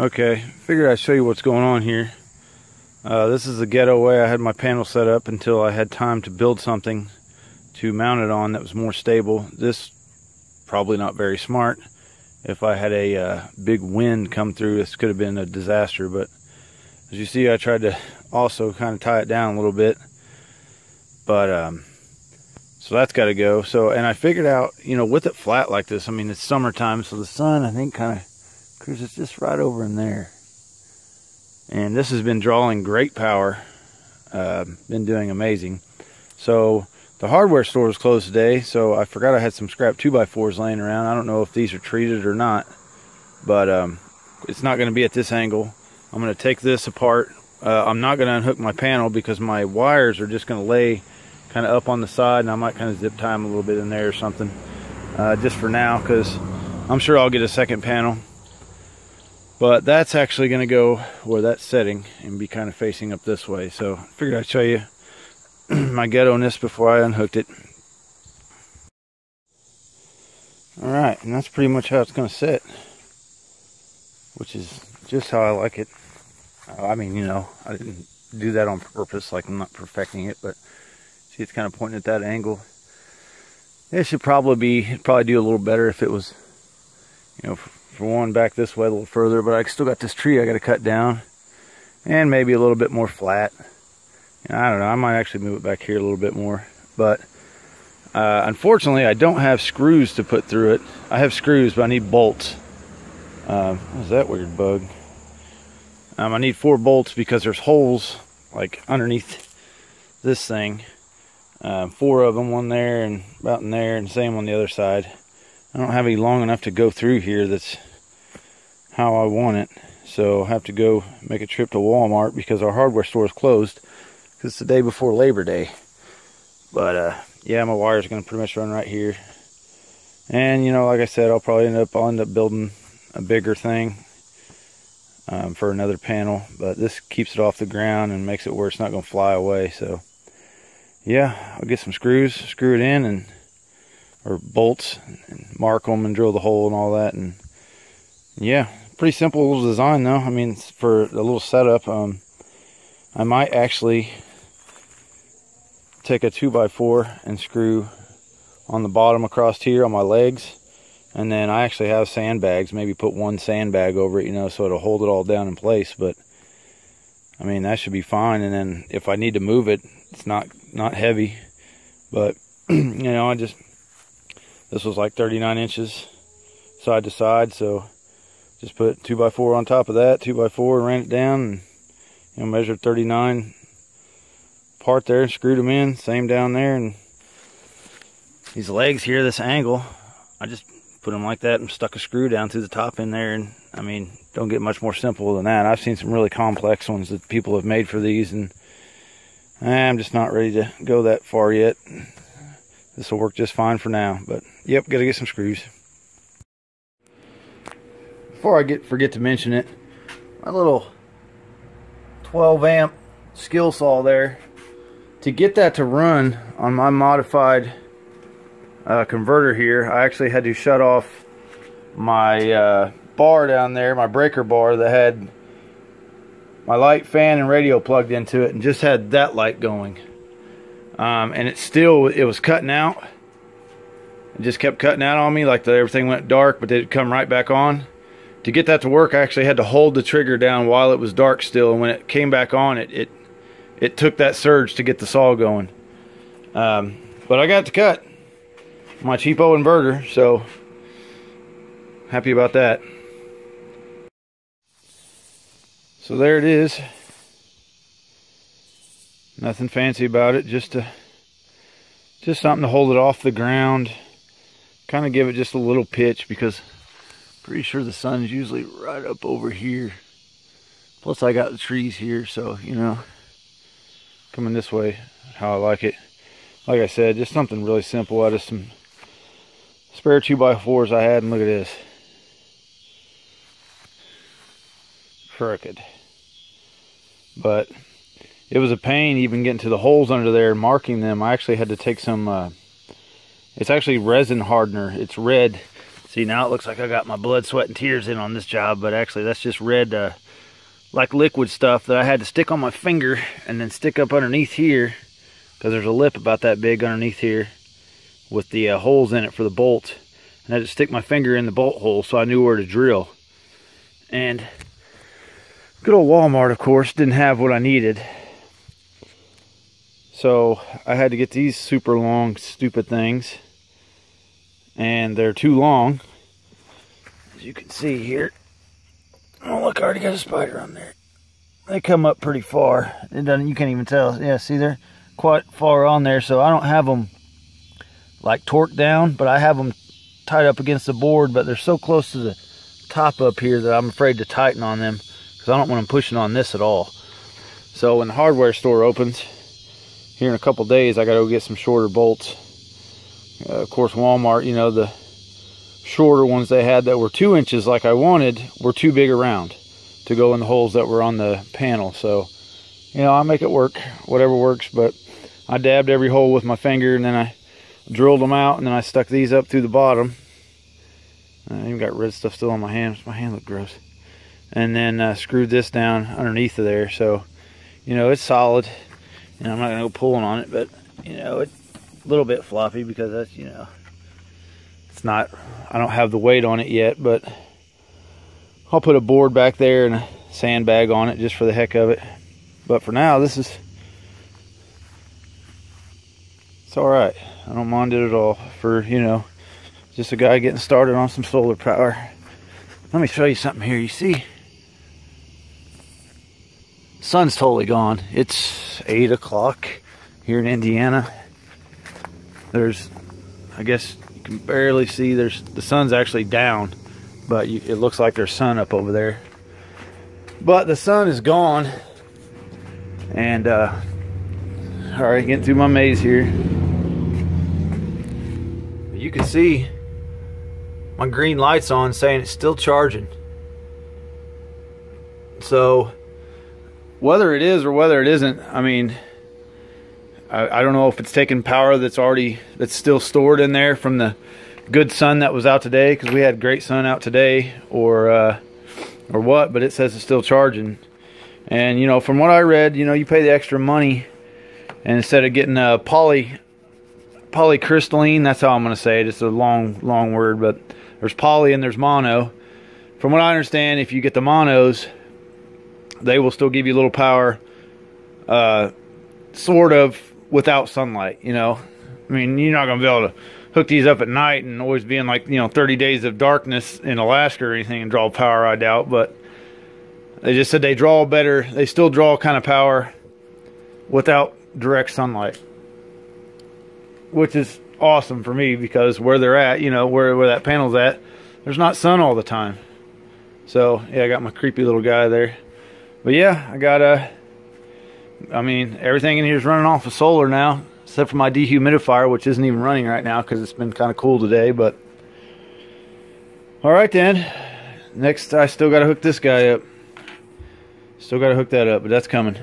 Okay, figured I'd show you what's going on here. This is the ghetto way I had my panel set up until I had time to build something to mount it on that was more stable. This probably not very smart. If I had a big wind come through, this could have been a disaster. But as you see, I tried to also kind of tie it down a little bit. But so that's got to go. So, and I figured out, you know, with it flat like this, I mean, it's summertime, so the sun, I think, kind of cruises just right over in there. And this has been drawing great power. Been doing amazing. So the hardware store was closed today, so I forgot I had some scrap 2x4s laying around. I don't know if these are treated or not, but it's not going to be at this angle. I'm going to take this apart. I'm not going to unhook my panel because my wires are just going to lay kind of up on the side, and I might kind of zip tie them a little bit in there or something, just for now, because I'm sure I'll get a second panel. But that's actually going to go where that's setting and be kind of facing up this way. So I figured I'd show you my ghetto-ness before I unhooked it. Alright, and that's pretty much how it's going to sit, which is just how I like it. I mean, you know, I didn't do that on purpose, like I'm not perfecting it, but see, it's kind of pointing at that angle. It should probably do a little better if it was, you know, for one, back this way a little further, but I still got this tree I got to cut down, and maybe a little bit more flat. And I don't know, I might actually move it back here a little bit more, but unfortunately I don't have screws to put through it. I have screws, but I need bolts. What's that weird bug? I need 4 bolts because there's holes like underneath this thing. 4 of them, one there and about in there, and same on the other side. I don't have any long enough to go through here that's how I want it, so I'll have to go make a trip to Walmart because our hardware store is closed because it's the day before Labor Day. But yeah, my wires are going to pretty much run right here, and you know, like I said, I'll end up building a bigger thing for another panel, but this keeps it off the ground and makes it where it's not going to fly away. So yeah, I'll get some screws, screw it in, or bolts, and mark them and drill the hole and all that. And yeah, pretty simple little design though. I mean, for a little setup, I might actually take a 2x4 and screw on the bottom across here on my legs, and then I actually have sandbags, maybe put 1 sandbag over it, you know, so it'll hold it all down in place. But I mean, that should be fine. And then if I need to move it, it's not heavy, but you know, this was like 39 inches side to side, so just put 2x4 on top of that, 2x4, ran it down, and you know, measured 39 apart there, screwed them in, same down there. And these legs here, this angle, I just put them like that and stuck a screw down through the top in there. And I mean, don't get much more simple than that. I've seen some really complex ones that people have made for these, and I'm just not ready to go that far yet. This will work just fine for now, but yep, gotta get some screws. Before I forget to mention it, my little 12 amp skill saw there, to get that to run on my modified converter here, I actually had to shut off my bar down there, my breaker bar that had my light, fan, and radio plugged into it, and just had that light going. And it was cutting out. It just kept cutting out on me, like everything went dark, but it'd come right back on. To get that to work, I actually had to hold the trigger down while it was dark still, and when it came back on, it took that surge to get the saw going. But I got to cut my cheapo inverter, so happy about that. So there it is. Nothing fancy about it, just something to hold it off the ground, kind of give it just a little pitch, because pretty sure the sun's usually right up over here. Plus I got the trees here, so you know, coming this way how I like it. Like I said, just something really simple out of some spare 2x4s I had, and look at this. Crooked. But it was a pain even getting to the holes under there and marking them. I actually had to take some, it's actually resin hardener. It's red. See, now it looks like I got my blood, sweat, and tears in on this job, but actually that's just red, like liquid stuff that I had to stick on my finger and then stick up underneath here, because there's a lip about that big underneath here with the holes in it for the bolt. And I had to stick my finger in the bolt hole so I knew where to drill. And good old Walmart, of course, didn't have what I needed. So I had to get these super long, stupid things. And they're too long, as you can see here. Oh, look, I already got a spider on there. They come up pretty far. It doesn't, you can't even tell. Yeah, see, they're quite far on there. So I don't have them like torqued down, but I have them tied up against the board, but they're so close to the top up here that I'm afraid to tighten on them, because I don't want them pushing on this at all. So when the hardware store opens here in a couple days, I gotta go get some shorter bolts. Of course, Walmart, you know, the shorter ones they had that were 2 inches like I wanted were too big around to go in the holes that were on the panel. So, you know, I make it work, whatever works. But I dabbed every hole with my finger, and then I drilled them out, and then I stuck these up through the bottom. I even got red stuff still on my hands. My hand looked gross. And then screwed this down underneath of there. So, you know, it's solid. And I'm not going to go pulling on it, but, you know, it's a little bit floppy because that's, you know, it's not, I don't have the weight on it yet, but I'll put a board back there and a sandbag on it just for the heck of it. But for now, this is, it's all right. I don't mind it at all for, you know, just a guy getting started on some solar power. Let me show you something here. You see, sun's totally gone. It's 8 o'clock here in Indiana. There's, I guess you can barely see, there's, the sun's actually down, but it looks like there's sun up over there. But the sun is gone. And all right, getting through my maze here. You can see my green light's on saying it's still charging. So whether it is or whether it isn't, I mean, I don't know if it's taking power that's still stored in there from the good sun that was out today, because we had great sun out today, or what, but it says it's still charging. And you know, from what I read, you know, you pay the extra money, and instead of getting a polycrystalline, that's how I'm going to say it. It's a long word, but there's poly and there's mono. From what I understand, if you get the monos, they will still give you a little power, sort of, without sunlight, you know. I mean, you're not going to be able to hook these up at night and always be in, like, you know, 30 days of darkness in Alaska or anything and draw power, I doubt. But they just said they draw better, they still draw kind of power without direct sunlight, which is awesome for me, because where they're at, you know, where that panel's at, there's not sun all the time. So yeah, I got my creepy little guy there. But yeah, I got I mean, everything in here is running off of solar now, except for my dehumidifier, which isn't even running right now because it's been kind of cool today. But all right then, next I still got to hook this guy up. Still got to hook that up, but that's coming.